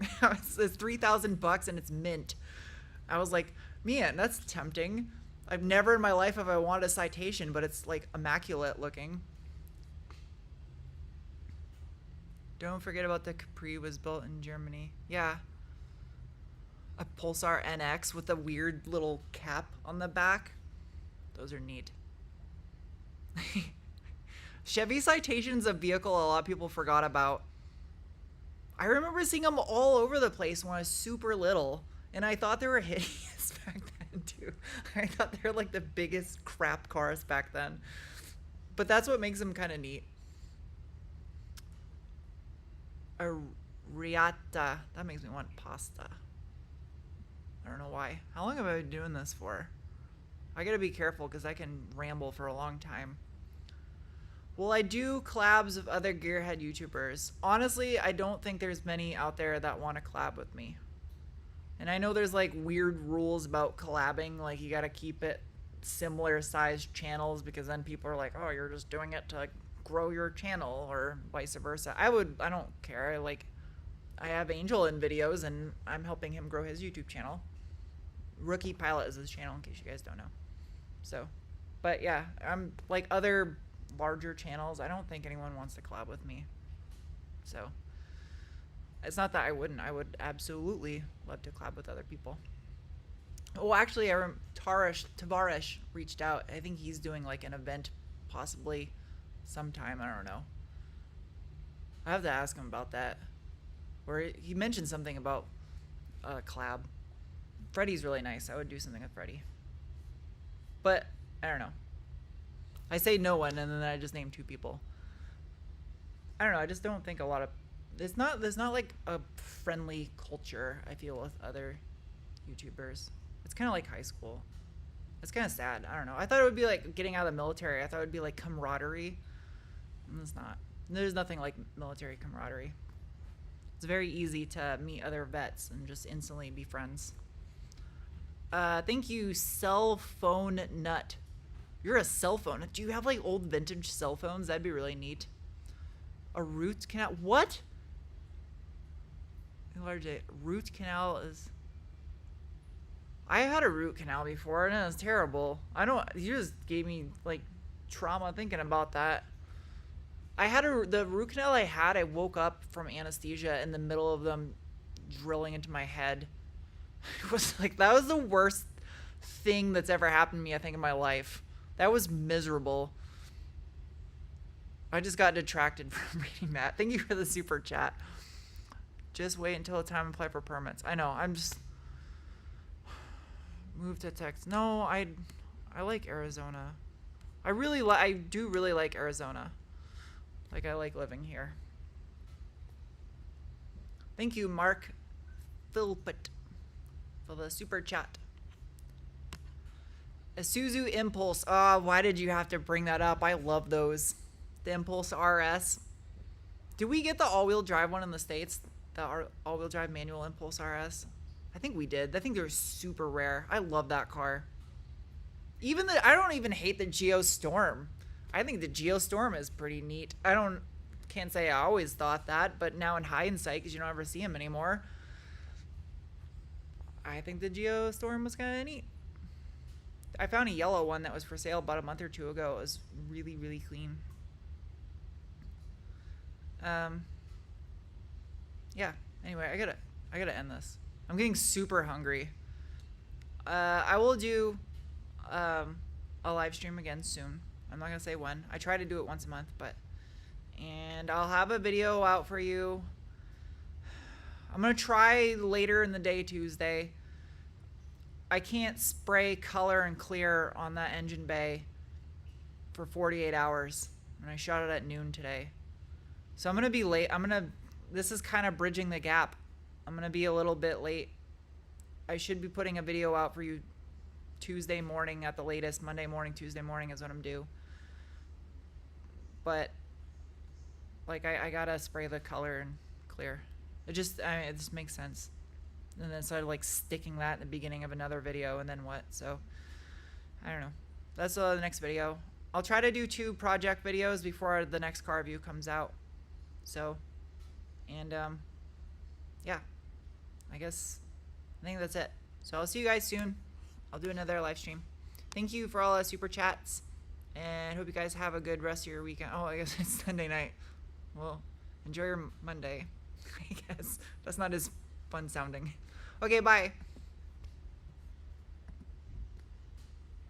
S1: It's $3,000 and it's mint. I was like, man, that's tempting. I've never in my life have I wanted a Citation, but it's like immaculate looking. Don't forget about the Capri was built in Germany. Yeah. A Pulsar NX with a weird little cap on the back. Those are neat. Chevy Citation's a vehicle a lot of people forgot about. I remember seeing them all over the place when I was super little, and I thought they were hideous back then too. I thought they were like the biggest crap cars back then. But that's what makes them kind of neat. A riata. That makes me want pasta. I don't know why. How long have I been doing this for? I gotta be careful because I can ramble for a long time. Well, I do collabs of other gearhead YouTubers. Honestly, I don't think there's many out there that want to collab with me. And I know there's like weird rules about collabing, like you gotta keep it similar sized channels because then people are like, oh, you're just doing it to grow your channel, or vice versa. I don't care. I have Angel in videos and I'm helping him grow his YouTube channel. Rookie Pilot is his channel, in case you guys don't know. So, but yeah, I'm like other larger channels, I don't think anyone wants to collab with me. So it's not that I wouldn't. I would absolutely love to collab with other people. Oh, actually, Tavarish reached out. I think he's doing like an event possibly sometime. I don't know. I have to ask him about that. Or he mentioned something about collab. Freddie's really nice. I would do something with Freddie. But I don't know. I say no one, and then I just name two people. I don't know. I just don't think a lot of there's not like a friendly culture, I feel, with other YouTubers. It's kind of like high school. It's kind of sad. I don't know. I thought it would be like getting out of the military. I thought it would be like camaraderie. And it's not. There's nothing like military camaraderie. It's very easy to meet other vets and just instantly be friends. Thank you, Cell Phone Nut. You're a cell phone. Do you have like old vintage cell phones? That'd be really neat. A root canal. What? Root canal is. I had a root canal before and it was terrible. You just gave me like trauma thinking about that. The root canal I had, I woke up from anesthesia in the middle of them drilling into my head. It was like, that was the worst thing that's ever happened to me, I think, in my life. That was miserable. I just got detracted from reading that. Thank you for the super chat. Just wait until the time to apply for permits. I know, I'm just... Move to Texas. No, I like Arizona. I do really like Arizona. Like, I like living here. Thank you, Mark Philpott, for the super chat. Isuzu Impulse. Why did you have to bring that up? I love those. The Impulse RS. Did we get the all-wheel drive one in the States? The all-wheel drive manual Impulse RS? I think we did. I think they're super rare. I love that car. I don't even hate the Geostorm. I think the Geostorm is pretty neat. Can't say I always thought that, but now in hindsight, because you don't ever see them anymore, I think the Geostorm was kind of neat. I found a yellow one that was for sale about a month or two ago. It was really, really clean. Yeah. Anyway, I gotta end this. I'm getting super hungry. I will do a live stream again soon. I'm not gonna say when. I try to do it once a month, and I'll have a video out for you. I'm gonna try later in the day Tuesday. I can't spray color and clear on that engine bay for 48 hours. And I shot it at noon today. So I'm gonna be late. This is kind of bridging the gap. I'm gonna be a little bit late. I should be putting a video out for you Tuesday morning at the latest. Monday morning, Tuesday morning is when I'm due. but like I gotta spray the color and clear. It just makes sense. And then started like sticking that in the beginning of another video, and then what? So I don't know. That's the next video. I'll try to do 2 project videos before the next car review comes out. So, and yeah, I think that's it. So I'll see you guys soon. I'll do another live stream. Thank you for all the super chats, and hope you guys have a good rest of your weekend. Oh, I guess it's Sunday night. Well, enjoy your Monday. I guess that's not as fun sounding. Okay, bye.